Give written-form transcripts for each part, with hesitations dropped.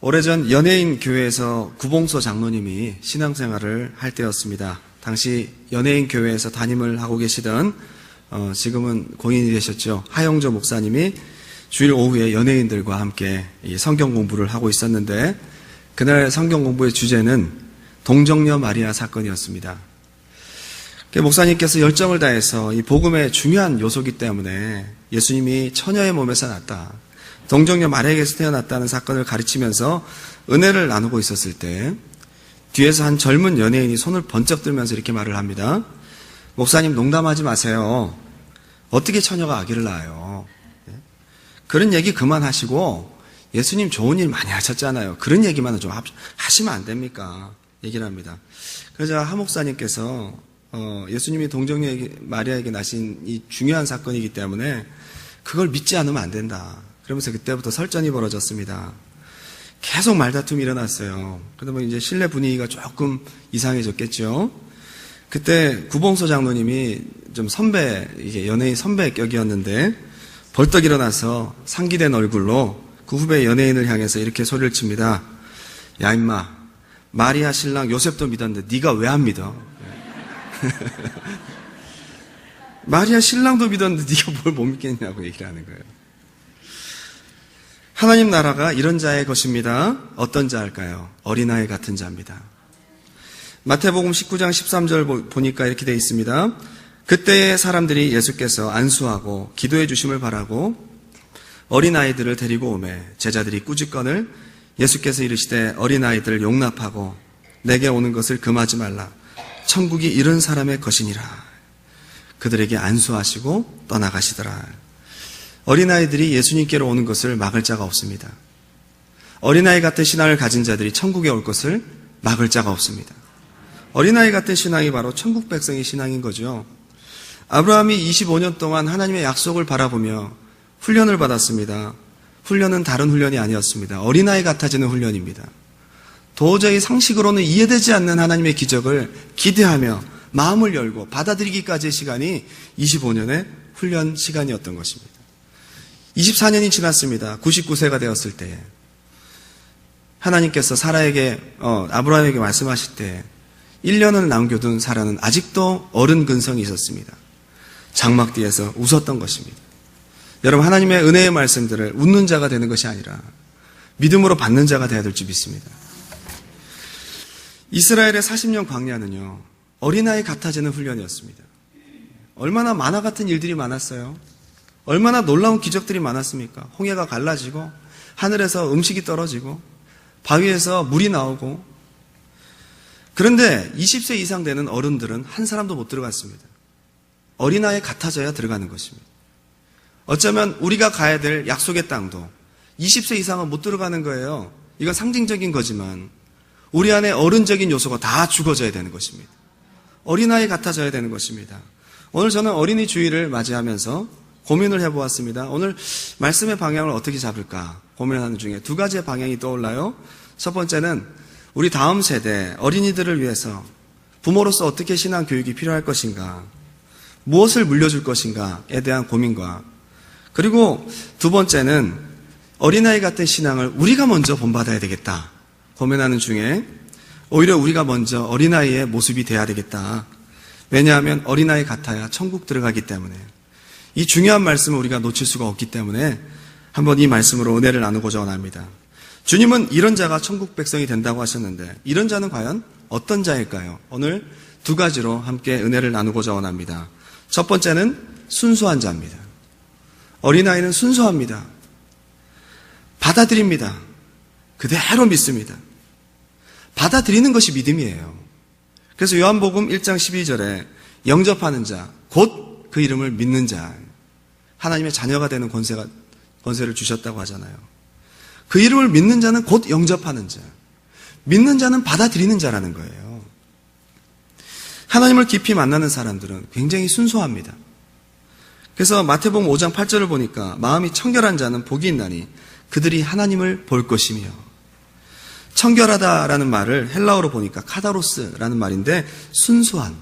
오래전 연예인 교회에서 구봉서 장로님이 신앙생활을 할 때였습니다. 당시 연예인 교회에서 담임을 하고 계시던 지금은 공인이 되셨죠. 하영조 목사님이 주일 오후에 연예인들과 함께 성경 공부를 하고 있었는데 그날 성경 공부의 주제는 동정녀 마리아 사건이었습니다. 목사님께서 열정을 다해서 이 복음의 중요한 요소이기 때문에 예수님이 처녀의 몸에서 났다, 동정녀 마리아에게서 태어났다는 사건을 가르치면서 은혜를 나누고 있었을 때 뒤에서 한 젊은 연예인이 손을 번쩍 들면서 이렇게 말을 합니다. 목사님, 농담하지 마세요. 어떻게 처녀가 아기를 낳아요? 그런 얘기 그만하시고 예수님 좋은 일 많이 하셨잖아요. 그런 얘기만 좀 하시면 안 됩니까? 얘기를 합니다. 그래서 하 목사님께서 예수님이 동정녀 마리아에게 나신 이 중요한 사건이기 때문에 그걸 믿지 않으면 안 된다. 그러면서 그때부터 설전이 벌어졌습니다. 계속 말다툼이 일어났어요. 그러면 이제 실내 분위기가 조금 이상해졌겠죠. 그때 구봉서 장로님이 좀 이게 연예인 선배 격이었는데 벌떡 일어나서 상기된 얼굴로 그 후배 연예인을 향해서 이렇게 소리를 칩니다. 야 임마, 마리아 신랑 요셉도 믿었는데 네가 왜 안 믿어? 마리아 신랑도 믿었는데 네가 뭘 못 믿겠냐고 얘기를 하는 거예요. 하나님 나라가 이런 자의 것입니다. 어떤 자일까요? 어린아이 같은 자입니다. 마태복음 19장 13절 보니까 이렇게 되어 있습니다. 그때의 사람들이 예수께서 안수하고 기도해 주심을 바라고 어린아이들을 데리고 오매 제자들이 꾸짖거늘 예수께서 이르시되 어린아이들을 용납하고 내게 오는 것을 금하지 말라. 천국이 이런 사람의 것이니라. 그들에게 안수하시고 떠나가시더라. 어린아이들이 예수님께로 오는 것을 막을 자가 없습니다. 어린아이 같은 신앙을 가진 자들이 천국에 올 것을 막을 자가 없습니다. 어린아이 같은 신앙이 바로 천국 백성의 신앙인 거죠. 아브라함이 25년 동안 하나님의 약속을 바라보며 훈련을 받았습니다. 훈련은 다른 훈련이 아니었습니다. 어린아이 같아지는 훈련입니다. 도저히 상식으로는 이해되지 않는 하나님의 기적을 기대하며 마음을 열고 받아들이기까지의 시간이 25년의 훈련 시간이었던 것입니다. 24년이 지났습니다. 99세가 되었을 때 하나님께서 아브라함에게 말씀하실 때 1년을 남겨둔 사라는 아직도 어른 근성이 있었습니다. 장막 뒤에서 웃었던 것입니다. 여러분, 하나님의 은혜의 말씀들을 웃는 자가 되는 것이 아니라 믿음으로 받는 자가 되어야 될 줄 믿습니다. 이스라엘의 40년 광야는요, 어린아이 같아지는 훈련이었습니다. 얼마나 만화 같은 일들이 많았어요. 얼마나 놀라운 기적들이 많았습니까? 홍해가 갈라지고 하늘에서 음식이 떨어지고 바위에서 물이 나오고. 그런데 20세 이상 되는 어른들은 한 사람도 못 들어갔습니다. 어린아이 같아져야 들어가는 것입니다. 어쩌면 우리가 가야 될 약속의 땅도 20세 이상은 못 들어가는 거예요. 이건 상징적인 거지만 우리 안에 어른적인 요소가 다 죽어져야 되는 것입니다. 어린아이 같아져야 되는 것입니다. 오늘 저는 어린이 주일을 맞이하면서 고민을 해보았습니다. 오늘 말씀의 방향을 어떻게 잡을까 고민하는 중에 두 가지의 방향이 떠올라요. 첫 번째는 우리 다음 세대 어린이들을 위해서 부모로서 어떻게 신앙 교육이 필요할 것인가, 무엇을 물려줄 것인가에 대한 고민과, 그리고 두 번째는 어린아이 같은 신앙을 우리가 먼저 본받아야 되겠다 고민하는 중에 오히려 우리가 먼저 어린아이의 모습이 돼야 되겠다. 왜냐하면 어린아이 같아야 천국 들어가기 때문에. 이 중요한 말씀을 우리가 놓칠 수가 없기 때문에 한번 이 말씀으로 은혜를 나누고자 원합니다. 주님은 이런 자가 천국 백성이 된다고 하셨는데 이런 자는 과연 어떤 자일까요? 오늘 두 가지로 함께 은혜를 나누고자 원합니다. 첫 번째는 순수한 자입니다. 어린아이는 순수합니다. 받아들입니다. 그대로 믿습니다. 받아들이는 것이 믿음이에요. 그래서 요한복음 1장 12절에 영접하는 자, 곧 그 이름을 믿는 자, 하나님의 자녀가 되는 권세를 주셨다고 하잖아요. 그 이름을 믿는 자는 곧 영접하는 자, 믿는 자는 받아들이는 자라는 거예요. 하나님을 깊이 만나는 사람들은 굉장히 순수합니다. 그래서 마태복음 5장 8절을 보니까 마음이 청결한 자는 복이 있나니 그들이 하나님을 볼 것이며, 청결하다라는 말을 헬라어로 보니까 카다로스라는 말인데 순수한,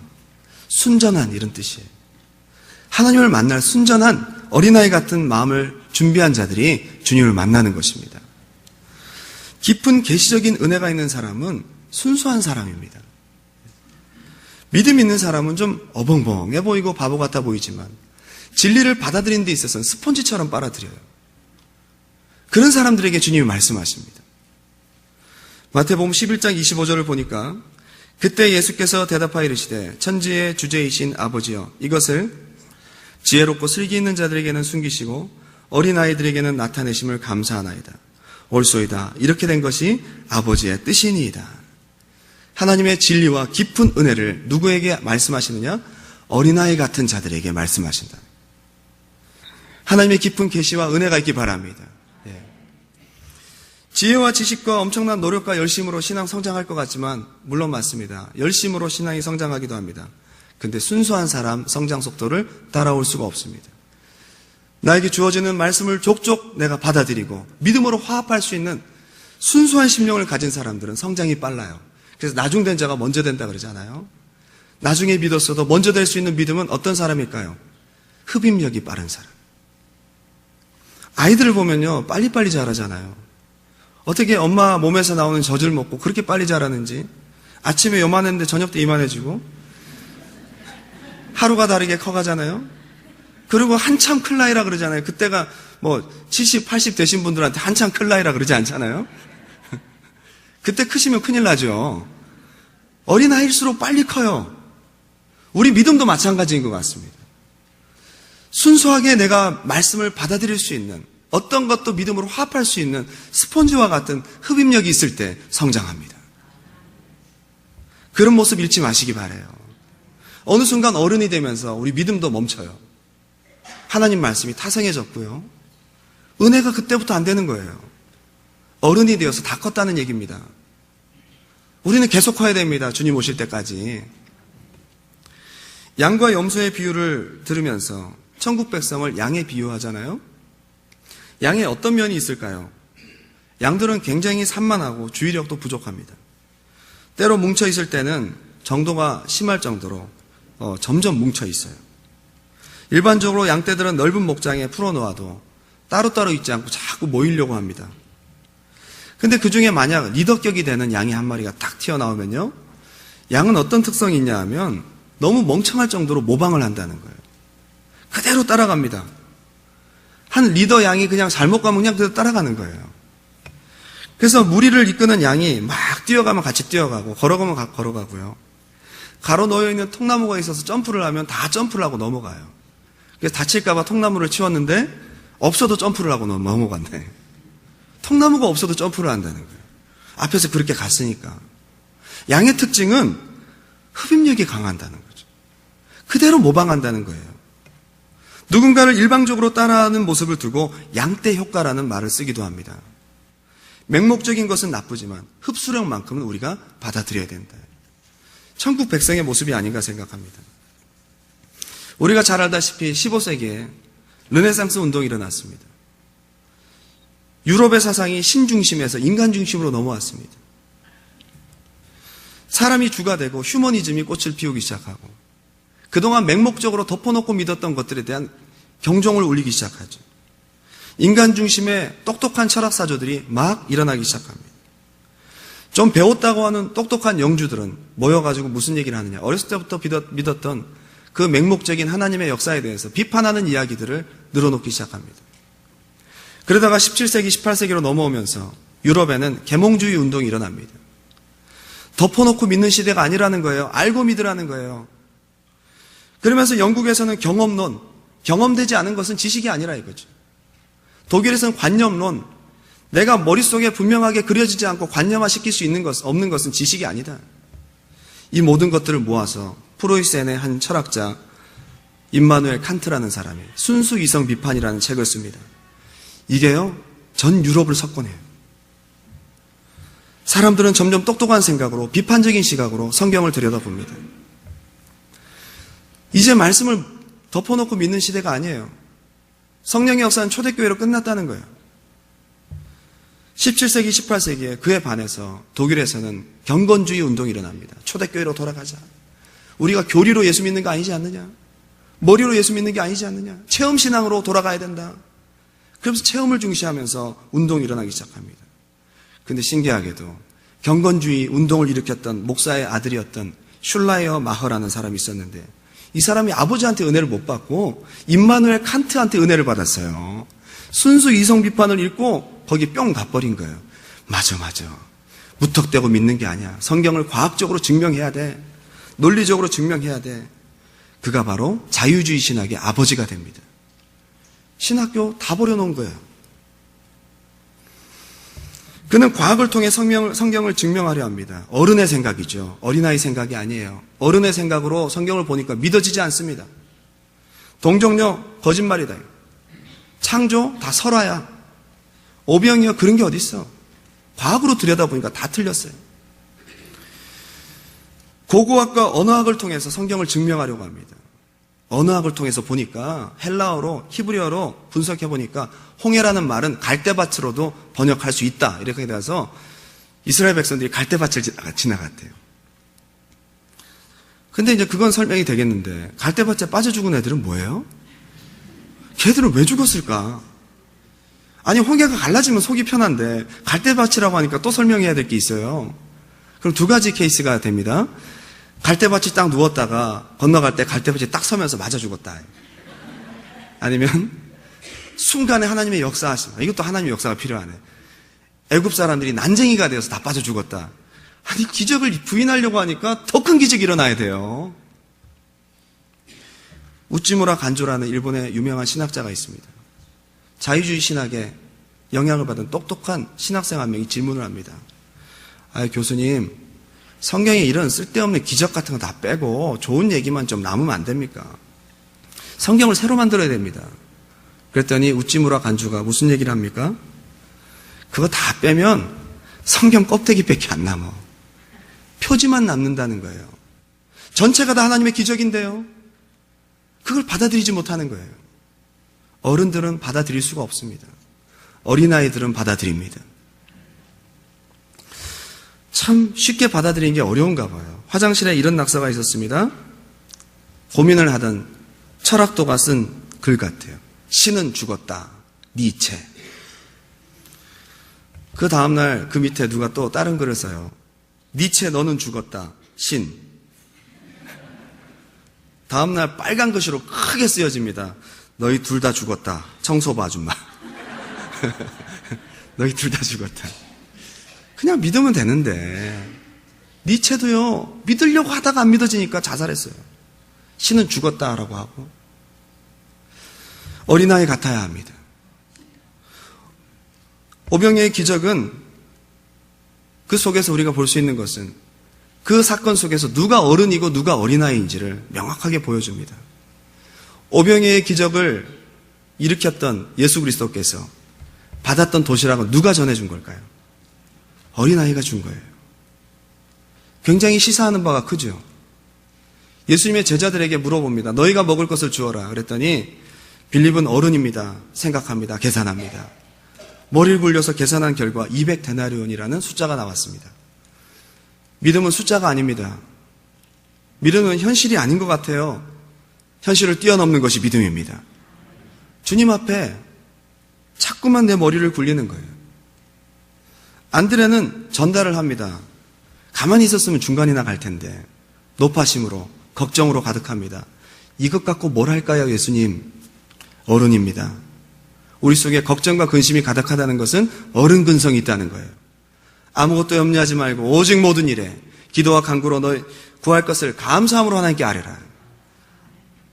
순전한 이런 뜻이에요. 하나님을 만날 순전한 어린아이 같은 마음을 준비한 자들이 주님을 만나는 것입니다. 깊은 계시적인 은혜가 있는 사람은 순수한 사람입니다. 믿음 있는 사람은 좀 어벙벙해 보이고 바보 같아 보이지만 진리를 받아들이는 데 있어서는 스펀지처럼 빨아들여요. 그런 사람들에게 주님이 말씀하십니다. 마태복음 11장 25절을 보니까 그때 예수께서 대답하여 이르시되 천지의 주제이신 아버지여 이것을 지혜롭고 슬기 있는 자들에게는 숨기시고 어린아이들에게는 나타내심을 감사하나이다. 옳소이다. 이렇게 된 것이 아버지의 뜻이니이다. 하나님의 진리와 깊은 은혜를 누구에게 말씀하시느냐? 어린아이 같은 자들에게 말씀하신다. 하나님의 깊은 계시와 은혜가 있기 바랍니다. 지혜와 지식과 엄청난 노력과 열심으로 신앙 성장할 것 같지만 물론 맞습니다. 열심으로 신앙이 성장하기도 합니다. 근데 순수한 사람 성장 속도를 따라올 수가 없습니다. 나에게 주어지는 말씀을 족족 내가 받아들이고 믿음으로 화합할 수 있는 순수한 심령을 가진 사람들은 성장이 빨라요. 그래서 나중된 자가 먼저 된다 그러잖아요. 나중에 믿었어도 먼저 될 수 있는 믿음은 어떤 사람일까요? 흡입력이 빠른 사람. 아이들을 보면요 빨리빨리 자라잖아요. 어떻게 엄마 몸에서 나오는 젖을 먹고 그렇게 빨리 자라는지, 아침에 요만했는데 저녁 때 이만해지고 하루가 다르게 커가잖아요. 그리고 한참 클 나이라 그러잖아요. 그때가 뭐 70, 80 되신 분들한테 한참 클 나이라 그러지 않잖아요. 그때 크시면 큰일 나죠. 어린아이일수록 빨리 커요. 우리 믿음도 마찬가지인 것 같습니다. 순수하게 내가 말씀을 받아들일 수 있는, 어떤 것도 믿음으로 화합할 수 있는 스폰지와 같은 흡입력이 있을 때 성장합니다. 그런 모습 잃지 마시기 바라요. 어느 순간 어른이 되면서 우리 믿음도 멈춰요. 하나님 말씀이 타성해졌고요. 은혜가 그때부터 안 되는 거예요. 어른이 되어서 다 컸다는 얘기입니다. 우리는 계속 커야 됩니다. 주님 오실 때까지. 양과 염소의 비유를 들으면서 천국 백성을 양에 비유하잖아요. 양의 어떤 면이 있을까요? 양들은 굉장히 산만하고 주의력도 부족합니다. 때로 뭉쳐 있을 때는 정도가 심할 정도로 점점 뭉쳐 있어요. 일반적으로 양떼들은 넓은 목장에 풀어놓아도 따로따로 있지 않고 자꾸 모이려고 합니다. 근데 그 중에 만약 리더격이 되는 양이 한 마리가 딱 튀어나오면요, 양은 어떤 특성이 있냐 하면 너무 멍청할 정도로 모방을 한다는 거예요. 그대로 따라갑니다. 한 리더 양이 그냥 잘못 가면 그냥 그대로 따라가는 거예요. 그래서 무리를 이끄는 양이 막 뛰어가면 같이 뛰어가고 걸어가면 걸어가고요. 가로 놓여있는 통나무가 있어서 점프를 하면 다 점프를 하고 넘어가요. 그래서 다칠까봐 통나무를 치웠는데 없어도 점프를 하고 넘어갔네. 통나무가 없어도 점프를 한다는 거예요. 앞에서 그렇게 갔으니까. 양의 특징은 흡입력이 강한다는 거죠. 그대로 모방한다는 거예요. 누군가를 일방적으로 따라하는 모습을 두고 양떼 효과라는 말을 쓰기도 합니다. 맹목적인 것은 나쁘지만 흡수력만큼은 우리가 받아들여야 된다. 천국 백성의 모습이 아닌가 생각합니다. 우리가 잘 알다시피 15세기에 르네상스 운동이 일어났습니다. 유럽의 사상이 신중심에서 인간 중심으로 넘어왔습니다. 사람이 주가 되고 휴머니즘이 꽃을 피우기 시작하고 그동안 맹목적으로 덮어놓고 믿었던 것들에 대한 경종을 울리기 시작하죠. 인간 중심의 똑똑한 철학사조들이 막 일어나기 시작합니다. 좀 배웠다고 하는 똑똑한 영주들은 모여가지고 무슨 얘기를 하느냐. 어렸을 때부터 믿었던 그 맹목적인 하나님의 역사에 대해서 비판하는 이야기들을 늘어놓기 시작합니다. 그러다가 17세기, 18세기로 넘어오면서 유럽에는 계몽주의 운동이 일어납니다. 덮어놓고 믿는 시대가 아니라는 거예요. 알고 믿으라는 거예요. 그러면서 영국에서는 경험론, 경험되지 않은 것은 지식이 아니라 이거죠. 독일에서는 관념론, 내가 머릿속에 분명하게 그려지지 않고 관념화시킬 수 있는 것, 없는 것은 지식이 아니다. 이 모든 것들을 모아서 프로이센의 한 철학자 임마누엘 칸트라는 사람이 순수 이성 비판이라는 책을 씁니다. 이게요, 전 유럽을 석권해요. 사람들은 점점 똑똑한 생각으로 비판적인 시각으로 성경을 들여다봅니다. 이제 말씀을 덮어놓고 믿는 시대가 아니에요. 성령의 역사는 초대교회로 끝났다는 거예요. 17세기, 18세기에 그에 반해서 독일에서는 경건주의 운동이 일어납니다. 초대교회로 돌아가자. 우리가 교리로 예수 믿는 거 아니지 않느냐? 머리로 예수 믿는 게 아니지 않느냐? 체험신앙으로 돌아가야 된다. 그러면서 체험을 중시하면서 운동이 일어나기 시작합니다. 근데 신기하게도 경건주의 운동을 일으켰던 목사의 아들이었던 슐라이어 마허라는 사람이 있었는데 이 사람이 아버지한테 은혜를 못 받고 임마누엘 칸트한테 은혜를 받았어요. 순수 이성 비판을 읽고 거기 뿅 가버린 거예요. 맞아. 무턱대고 믿는 게 아니야. 성경을 과학적으로 증명해야 돼. 논리적으로 증명해야 돼. 그가 바로 자유주의 신학의 아버지가 됩니다. 신학교 다 버려놓은 거예요. 그는 과학을 통해 성경을 증명하려 합니다. 어른의 생각이죠. 어린아이 생각이 아니에요. 어른의 생각으로 성경을 보니까 믿어지지 않습니다. 동정녀 거짓말이다. 창조 다 설화야. 오병이어 그런 게 어딨어. 과학으로 들여다보니까 다 틀렸어요. 고고학과 언어학을 통해서 성경을 증명하려고 합니다. 언어학을 통해서 보니까 헬라어로 히브리어로 분석해 보니까 홍해라는 말은 갈대밭으로도 번역할 수 있다. 이렇게 돼서 이스라엘 백성들이 갈대밭을 지나갔대요. 근데 이제 그건 설명이 되겠는데 갈대밭에 빠져 죽은 애들은 뭐예요? 걔들은 왜 죽었을까? 아니 홍해가 갈라지면 속이 편한데 갈대밭이라고 하니까 또 설명해야 될 게 있어요. 그럼 두 가지 케이스가 됩니다. 갈대밭이 딱 누웠다가 건너갈 때 갈대밭이 딱 서면서 맞아 죽었다. 아니면 순간에 하나님의 역사하심. 이것도 하나님의 역사가 필요하네. 애굽 사람들이 난쟁이가 되어서 다 빠져 죽었다. 아니 기적을 부인하려고 하니까 더 큰 기적이 일어나야 돼요. 우찌무라 간조라는 일본의 유명한 신학자가 있습니다. 자유주의 신학에 영향을 받은 똑똑한 신학생 한 명이 질문을 합니다. 교수님, 성경에 이런 쓸데없는 기적 같은 거 다 빼고 좋은 얘기만 좀 남으면 안 됩니까? 성경을 새로 만들어야 됩니다. 그랬더니 우찌무라 간주가 무슨 얘기를 합니까? 그거 다 빼면 성경 껍데기밖에 안 남아. 표지만 남는다는 거예요. 전체가 다 하나님의 기적인데요. 그걸 받아들이지 못하는 거예요. 어른들은 받아들일 수가 없습니다. 어린아이들은 받아들입니다. 참 쉽게 받아들이는 게 어려운가 봐요. 화장실에 이런 낙서가 있었습니다. 고민을 하던 철학도가 쓴 글 같아요. 신은 죽었다. 니체. 그 다음날 그 밑에 누가 또 다른 글을 써요. 니체 너는 죽었다. 신. 다음날 빨간 글씨로 크게 쓰여집니다. 너희 둘 다 죽었다. 청소부 아줌마. 너희 둘 다 죽었다. 그냥 믿으면 되는데 니체도요. 믿으려고 하다가 안 믿어지니까 자살했어요. 신은 죽었다라고 하고 어린아이 같아야 합니다. 오병이어의 기적은 그 속에서 우리가 볼 수 있는 것은 그 사건 속에서 누가 어른이고 누가 어린아이인지를 명확하게 보여줍니다. 오병이어의 기적을 일으켰던 예수 그리스도께서 받았던 도시락은 누가 전해준 걸까요? 어린아이가 준 거예요. 굉장히 시사하는 바가 크죠. 예수님의 제자들에게 물어봅니다. 너희가 먹을 것을 주어라. 그랬더니 빌립은 어른입니다. 생각합니다. 계산합니다. 머리를 굴려서 계산한 결과 200데나리온이라는 숫자가 나왔습니다. 믿음은 숫자가 아닙니다. 믿음은 현실이 아닌 것 같아요. 현실을 뛰어넘는 것이 믿음입니다. 주님 앞에 자꾸만 내 머리를 굴리는 거예요. 안드레는 전달을 합니다. 가만히 있었으면 중간이나 갈 텐데 노파심으로 걱정으로 가득합니다. 이것 갖고 뭘 할까요, 예수님? 어른입니다. 우리 속에 걱정과 근심이 가득하다는 것은 어른 근성이 있다는 거예요. 아무것도 염려하지 말고 오직 모든 일에 기도와 간구로 너희 구할 것을 감사함으로 하나님께 아뢰라.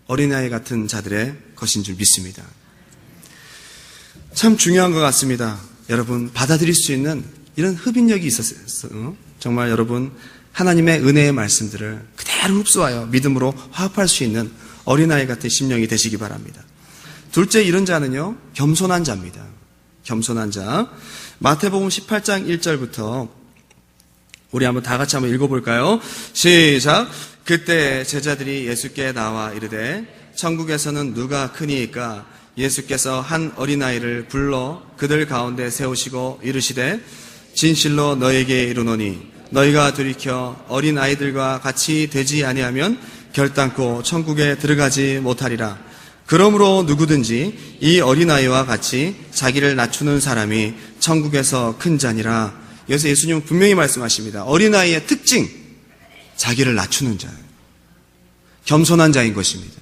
어린아이 같은 자들의 것인 줄 믿습니다. 참 중요한 것 같습니다. 여러분 받아들일 수 있는 이런 흡인력이 있었어요. 정말 여러분 하나님의 은혜의 말씀들을 그대로 흡수하여 믿음으로 화합할 수 있는 어린아이 같은 심령이 되시기 바랍니다. 둘째 이런 자는요, 겸손한 자입니다. 겸손한 자. 마태복음 18장 1절부터 우리 한번 다 같이 한번 읽어볼까요? 시작. 그때 제자들이 예수께 나와 이르되 천국에서는 누가 크니이까? 예수께서 한 어린아이를 불러 그들 가운데 세우시고 이르시되 진실로 너에게 이르노니 너희가 돌이켜 어린아이들과 같이 되지 아니하면 결단코 천국에 들어가지 못하리라. 그러므로 누구든지 이 어린아이와 같이 자기를 낮추는 사람이 천국에서 큰 자니라. 여기서 예수님은 분명히 말씀하십니다. 어린아이의 특징, 자기를 낮추는 자, 겸손한 자인 것입니다.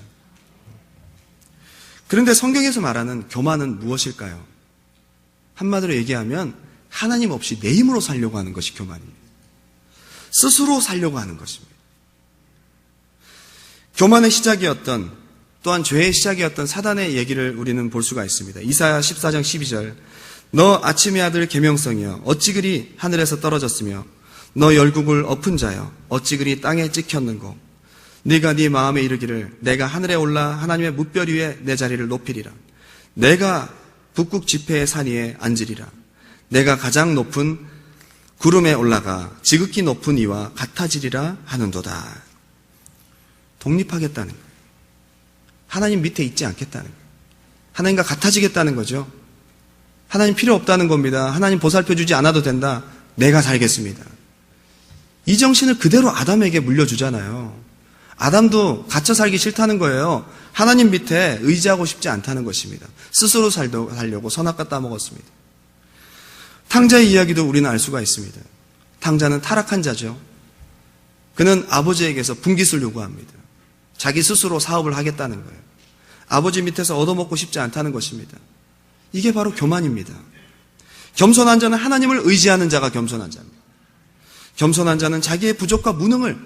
그런데 성경에서 말하는 교만은 무엇일까요? 한마디로 얘기하면 하나님 없이 내 힘으로 살려고 하는 것이 교만입니다. 스스로 살려고 하는 것입니다. 교만의 시작이었던, 또한 죄의 시작이었던 사단의 얘기를 우리는 볼 수가 있습니다. 이사야 14장 12절, 너 아침의 아들 계명성이여 어찌 그리 하늘에서 떨어졌으며 너 열국을 엎은 자여 어찌 그리 땅에 찍혔는고 네가 네 마음에 이르기를 내가 하늘에 올라 하나님의 뭇별 위에 내 자리를 높이리라. 내가 북극 지폐의 산 위에 앉으리라. 내가 가장 높은 구름에 올라가 지극히 높은 이와 같아지리라 하는도다. 독립하겠다는 거예요. 하나님 밑에 있지 않겠다는 거예요. 하나님과 같아지겠다는 거죠. 하나님 필요 없다는 겁니다. 하나님 보살펴주지 않아도 된다. 내가 살겠습니다. 이 정신을 그대로 아담에게 물려주잖아요. 아담도 갇혀 살기 싫다는 거예요. 하나님 밑에 의지하고 싶지 않다는 것입니다. 스스로 살려고 선악과 따먹었습니다. 탕자의 이야기도 우리는 알 수가 있습니다. 탕자는 타락한 자죠. 그는 아버지에게서 분깃을 요구합니다. 자기 스스로 사업을 하겠다는 거예요. 아버지 밑에서 얻어먹고 싶지 않다는 것입니다. 이게 바로 교만입니다. 겸손한 자는 하나님을 의지하는 자가 겸손한 자입니다. 겸손한 자는 자기의 부족과 무능을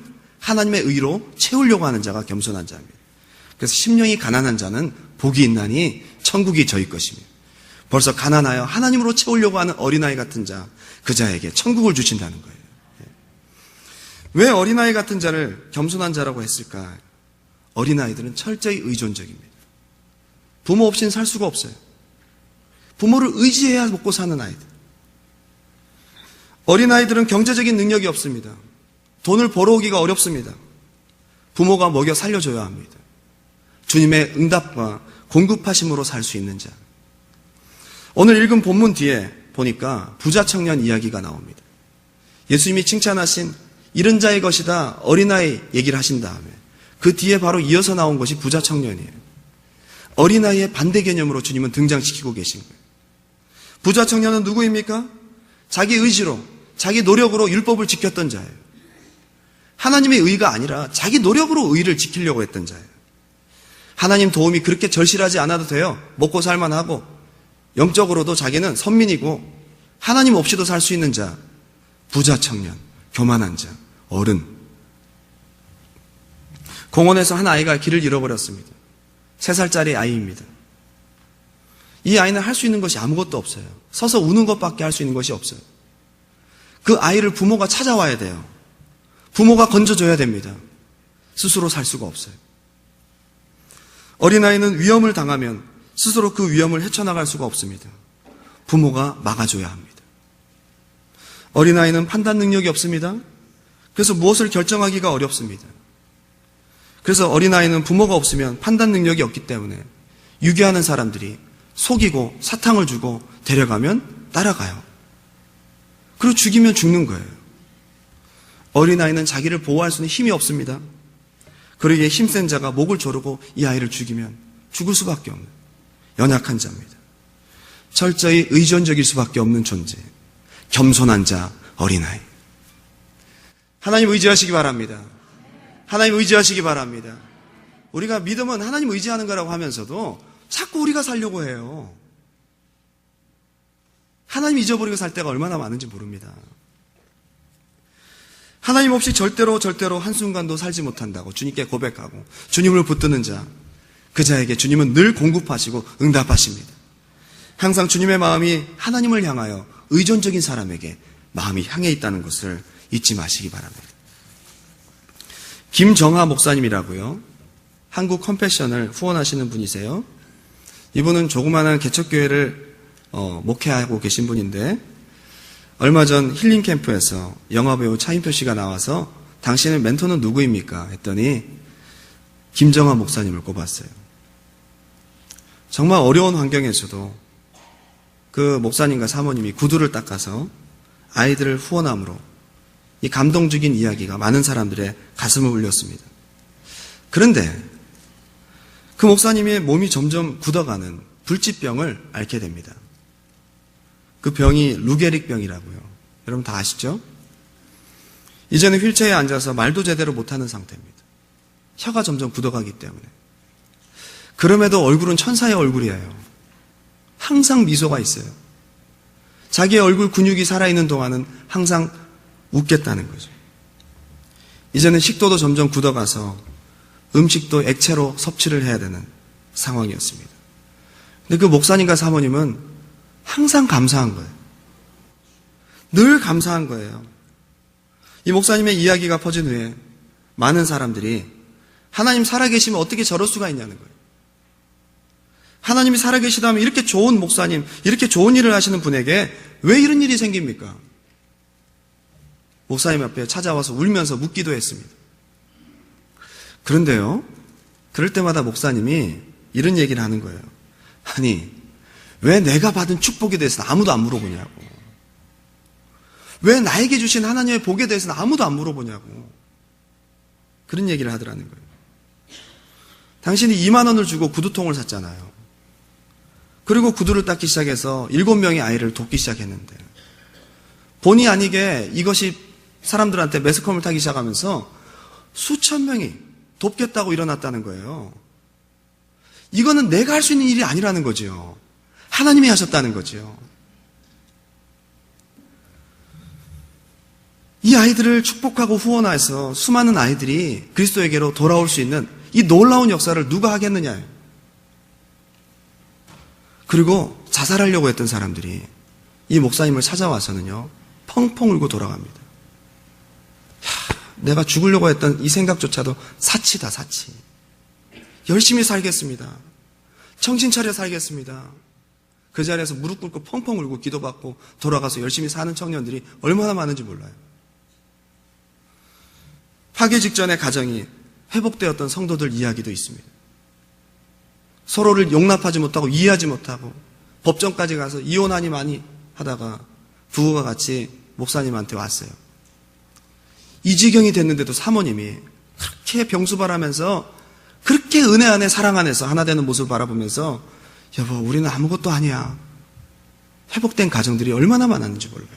하나님의 의로 채우려고 하는 자가 겸손한 자입니다. 그래서 심령이 가난한 자는 복이 있나니 천국이 저희 것입니다. 벌써 가난하여 하나님으로 채우려고 하는 어린아이 같은 자, 그 자에게 천국을 주신다는 거예요. 왜 어린아이 같은 자를 겸손한 자라고 했을까? 어린아이들은 철저히 의존적입니다. 부모 없이는 살 수가 없어요. 부모를 의지해야 먹고 사는 아이들. 어린아이들은 경제적인 능력이 없습니다. 돈을 벌어오기가 어렵습니다. 부모가 먹여 살려줘야 합니다. 주님의 응답과 공급하심으로 살 수 있는 자. 오늘 읽은 본문 뒤에 보니까 부자 청년 이야기가 나옵니다. 예수님이 칭찬하신 이른 자의 것이다 어린아이 얘기를 하신 다음에 그 뒤에 바로 이어서 나온 것이 부자 청년이에요. 어린아이의 반대 개념으로 주님은 등장시키고 계신 거예요. 부자 청년은 누구입니까? 자기 의지로, 자기 노력으로 율법을 지켰던 자예요. 하나님의 의가 아니라 자기 노력으로 의를 지키려고 했던 자예요. 하나님 도움이 그렇게 절실하지 않아도 돼요. 먹고 살만하고 영적으로도 자기는 선민이고 하나님 없이도 살 수 있는 자, 부자 청년, 교만한 자, 어른. 공원에서 한 아이가 길을 잃어버렸습니다. 3살짜리 아이입니다. 이 아이는 할 수 있는 것이 아무것도 없어요. 서서 우는 것밖에 할 수 있는 것이 없어요. 그 아이를 부모가 찾아와야 돼요. 부모가 건져줘야 됩니다. 스스로 살 수가 없어요. 어린아이는 위험을 당하면 스스로 그 위험을 헤쳐나갈 수가 없습니다. 부모가 막아줘야 합니다. 어린아이는 판단 능력이 없습니다. 그래서 무엇을 결정하기가 어렵습니다. 그래서 어린아이는 부모가 없으면 판단 능력이 없기 때문에 유괴하는 사람들이 속이고 사탕을 주고 데려가면 따라가요. 그리고 죽이면 죽는 거예요. 어린아이는 자기를 보호할 수는 힘이 없습니다. 그러기에 힘센 자가 목을 조르고 이 아이를 죽이면 죽을 수밖에 없는 연약한 자입니다. 철저히 의존적일 수밖에 없는 존재, 겸손한 자, 어린아이. 하나님 의지하시기 바랍니다. 하나님 의지하시기 바랍니다. 우리가 믿음은 하나님 의지하는 거라고 하면서도 자꾸 우리가 살려고 해요. 하나님 잊어버리고 살 때가 얼마나 많은지 모릅니다. 하나님 없이 절대로 한순간도 살지 못한다고 주님께 고백하고 주님을 붙드는 자, 그 자에게 주님은 늘 공급하시고 응답하십니다. 항상 주님의 마음이 하나님을 향하여 의존적인 사람에게 마음이 향해 있다는 것을 잊지 마시기 바랍니다. 김정하 목사님이라고요. 한국 컴패션을 후원하시는 분이세요. 이분은 조그마한 개척교회를 목회하고 계신 분인데 얼마 전 힐링 캠프에서 영화배우 차인표 씨가 나와서 당신의 멘토는 누구입니까? 했더니 김정하 목사님을 꼽았어요. 정말 어려운 환경에서도 그 목사님과 사모님이 구두를 닦아서 아이들을 후원함으로 이 감동적인 이야기가 많은 사람들의 가슴을 울렸습니다. 그런데 그 목사님의 몸이 점점 굳어가는 불치병을 앓게 됩니다. 그 병이 루게릭병이라고요. 여러분 다 아시죠? 이제는 휠체어에 앉아서 말도 제대로 못하는 상태입니다. 혀가 점점 굳어가기 때문에. 그럼에도 얼굴은 천사의 얼굴이에요. 항상 미소가 있어요. 자기의 얼굴 근육이 살아있는 동안은 항상 웃겠다는 거죠. 이제는 식도도 점점 굳어가서 음식도 액체로 섭취를 해야 되는 상황이었습니다. 근데 그 목사님과 사모님은 항상 감사한 거예요. 늘 감사한 거예요. 이 목사님의 이야기가 퍼진 후에 많은 사람들이 하나님 살아계시면 어떻게 저럴 수가 있냐는 거예요. 하나님이 살아계시다면 이렇게 좋은 목사님, 이렇게 좋은 일을 하시는 분에게 왜 이런 일이 생깁니까? 목사님 앞에 찾아와서 울면서 묻기도 했습니다. 그런데요, 그럴 때마다 목사님이 이런 얘기를 하는 거예요. 아니, 왜 내가 받은 축복에 대해서는 아무도 안 물어보냐고. 왜 나에게 주신 하나님의 복에 대해서는 아무도 안 물어보냐고. 그런 얘기를 하더라는 거예요. 당신이 2만 원을 주고 구두통을 샀잖아요. 그리고 구두를 닦기 시작해서 7명의 아이를 돕기 시작했는데 본의 아니게 이것이 사람들한테 매스컴을 타기 시작하면서 수천 명이 돕겠다고 일어났다는 거예요. 이거는 내가 할 수 있는 일이 아니라는 거죠. 하나님이 하셨다는 거죠. 이 아이들을 축복하고 후원해서 수많은 아이들이 그리스도에게로 돌아올 수 있는 이 놀라운 역사를 누가 하겠느냐. 그리고 자살하려고 했던 사람들이 이 목사님을 찾아와서는요, 펑펑 울고 돌아갑니다. 내가 죽으려고 했던 이 생각조차도 사치다, 사치. 열심히 살겠습니다. 정신 차려 살겠습니다. 그 자리에서 무릎 꿇고 펑펑 울고 기도받고 돌아가서 열심히 사는 청년들이 얼마나 많은지 몰라요. 파괴 직전의 가정이 회복되었던 성도들 이야기도 있습니다. 서로를 용납하지 못하고 이해하지 못하고 법정까지 가서 이혼하니 많이 하다가 부부가 같이 목사님한테 왔어요. 이 지경이 됐는데도 사모님이 그렇게 병수발하면서 그렇게 은혜 안에 사랑 안에서 하나 되는 모습을 바라보면서 여보, 우리는 아무것도 아니야. 회복된 가정들이 얼마나 많았는지 몰라요.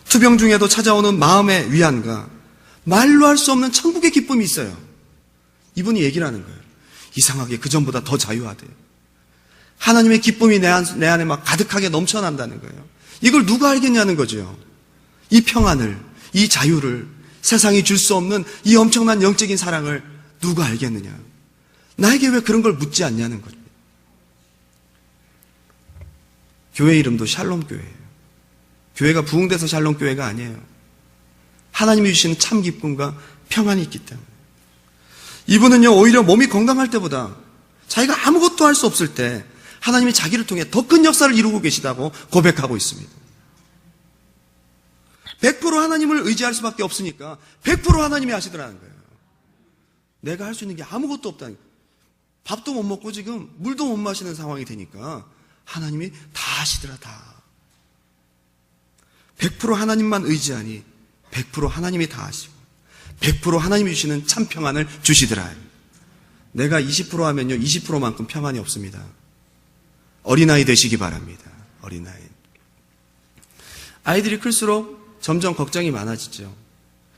투병 중에도 찾아오는 마음의 위안과 말로 할 수 없는 천국의 기쁨이 있어요. 이분이 얘기를 하는 거예요. 이상하게 그전보다 더 자유하대. 하나님의 기쁨이 내 안에 막 가득하게 넘쳐난다는 거예요. 이걸 누가 알겠냐는 거죠. 이 평안을, 이 자유를, 세상이 줄 수 없는 이 엄청난 영적인 사랑을 누가 알겠느냐. 나에게 왜 그런 걸 묻지 않냐는 거죠. 교회 이름도 샬롬 교회예요. 교회가 부흥돼서 샬롬 교회가 아니에요. 하나님이 주시는 참 기쁨과 평안이 있기 때문에. 이분은요, 오히려 몸이 건강할 때보다 자기가 아무것도 할 수 없을 때 하나님이 자기를 통해 더 큰 역사를 이루고 계시다고 고백하고 있습니다. 100% 하나님을 의지할 수밖에 없으니까 100% 하나님이 하시더라는 거예요. 내가 할 수 있는 게 아무것도 없다니. 밥도 못 먹고 지금 물도 못 마시는 상황이 되니까 하나님이 다 하시더라, 다. 100% 하나님만 의지하니 100% 하나님이 다 하시고 100% 하나님이 주시는 참 평안을 주시더라. 내가 20% 하면요 20%만큼 평안이 없습니다. 어린아이 되시기 바랍니다. 어린아이. 아이들이 클수록 점점 걱정이 많아지죠.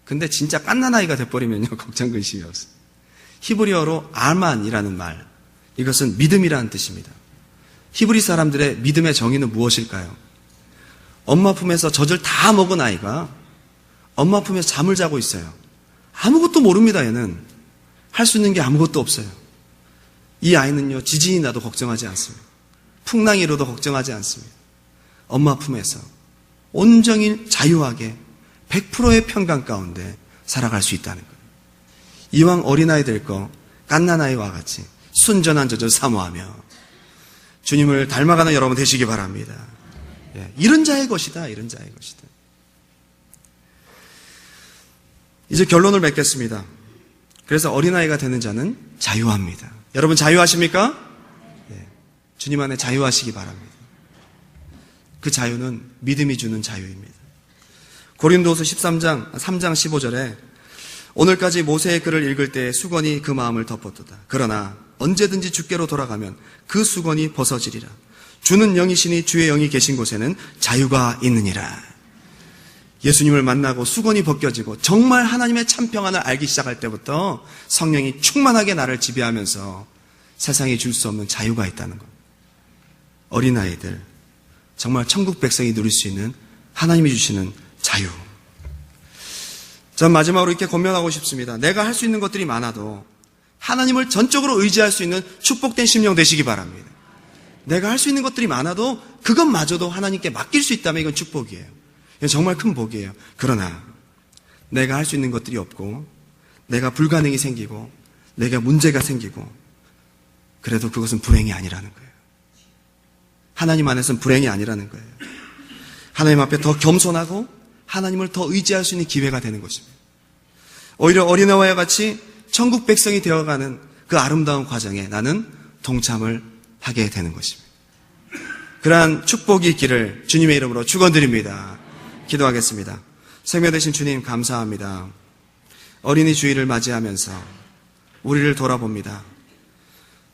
근데 진짜 갓난아이가 돼버리면요 걱정 근심이 없어요. 히브리어로 아만이라는 말, 이것은 믿음이라는 뜻입니다. 히브리 사람들의 믿음의 정의는 무엇일까요? 엄마 품에서 젖을 다 먹은 아이가 엄마 품에서 잠을 자고 있어요. 아무것도 모릅니다. 얘는 할 수 있는 게 아무것도 없어요. 이 아이는요 지진이 나도 걱정하지 않습니다. 풍랑이 일어도 걱정하지 않습니다. 엄마 품에서 온전히 자유하게 100%의 평강 가운데 살아갈 수 있다는 거예요. 이왕 어린아이 될 거 갓난아이와 같이 순전한 젖을 사모하며 주님을 닮아가는 여러분 되시기 바랍니다. 예, 이런 자의 것이다. 이런 자의 것이다. 이제 결론을 맺겠습니다. 그래서 어린아이가 되는 자는 자유합니다. 여러분 자유하십니까? 예, 주님 안에 자유하시기 바랍니다. 그 자유는 믿음이 주는 자유입니다. 고린도후서 13장 3장 15절에 오늘까지 모세의 글을 읽을 때 수건이 그 마음을 덮었도다. 그러나 언제든지 주께로 돌아가면 그 수건이 벗어지리라. 주는 영이시니 주의 영이 계신 곳에는 자유가 있느니라. 예수님을 만나고 수건이 벗겨지고 정말 하나님의 참 평안을 알기 시작할 때부터 성령이 충만하게 나를 지배하면서 세상이 줄 수 없는 자유가 있다는 것. 어린아이들, 정말 천국 백성이 누릴 수 있는 하나님이 주시는 자유. 전 마지막으로 이렇게 권면하고 싶습니다. 내가 할 수 있는 것들이 많아도 하나님을 전적으로 의지할 수 있는 축복된 심령 되시기 바랍니다. 내가 할 수 있는 것들이 많아도 그것마저도 하나님께 맡길 수 있다면 이건 축복이에요. 이건 정말 큰 복이에요. 그러나 내가 할 수 있는 것들이 없고 내가 불가능이 생기고 내가 문제가 생기고 그래도 그것은 불행이 아니라는 거예요. 하나님 안에서는 불행이 아니라는 거예요. 하나님 앞에 더 겸손하고 하나님을 더 의지할 수 있는 기회가 되는 것입니다. 오히려 어린아이와 같이 천국 백성이 되어가는 그 아름다운 과정에 나는 동참을 하게 되는 것입니다. 그러한 축복이 있기를 주님의 이름으로 축원드립니다. 기도하겠습니다. 생명 되신 주님 감사합니다. 어린이 주일을 맞이하면서 우리를 돌아봅니다.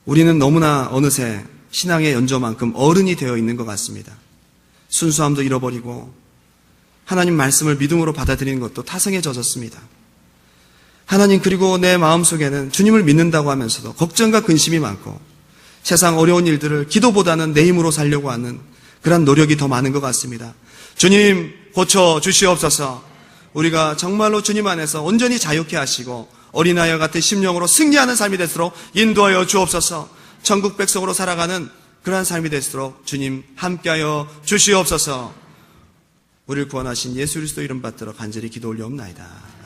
우리는 너무나 어느새 신앙의 연조만큼 어른이 되어 있는 것 같습니다. 순수함도 잃어버리고 하나님 말씀을 믿음으로 받아들이는 것도 타성에 젖었습니다. 하나님, 그리고 내 마음속에는 주님을 믿는다고 하면서도 걱정과 근심이 많고 세상 어려운 일들을 기도보다는 내 힘으로 살려고 하는 그런 노력이 더 많은 것 같습니다. 주님 고쳐주시옵소서. 우리가 정말로 주님 안에서 온전히 자유케 하시고 어린아이와 같은 심령으로 승리하는 삶이 되도록 인도하여 주옵소서. 천국 백성으로 살아가는 그러한 삶이 되도록 주님 함께하여 주시옵소서. 우리를 구원하신 예수 그리스도 이름 받들어 간절히 기도 올려옵나이다.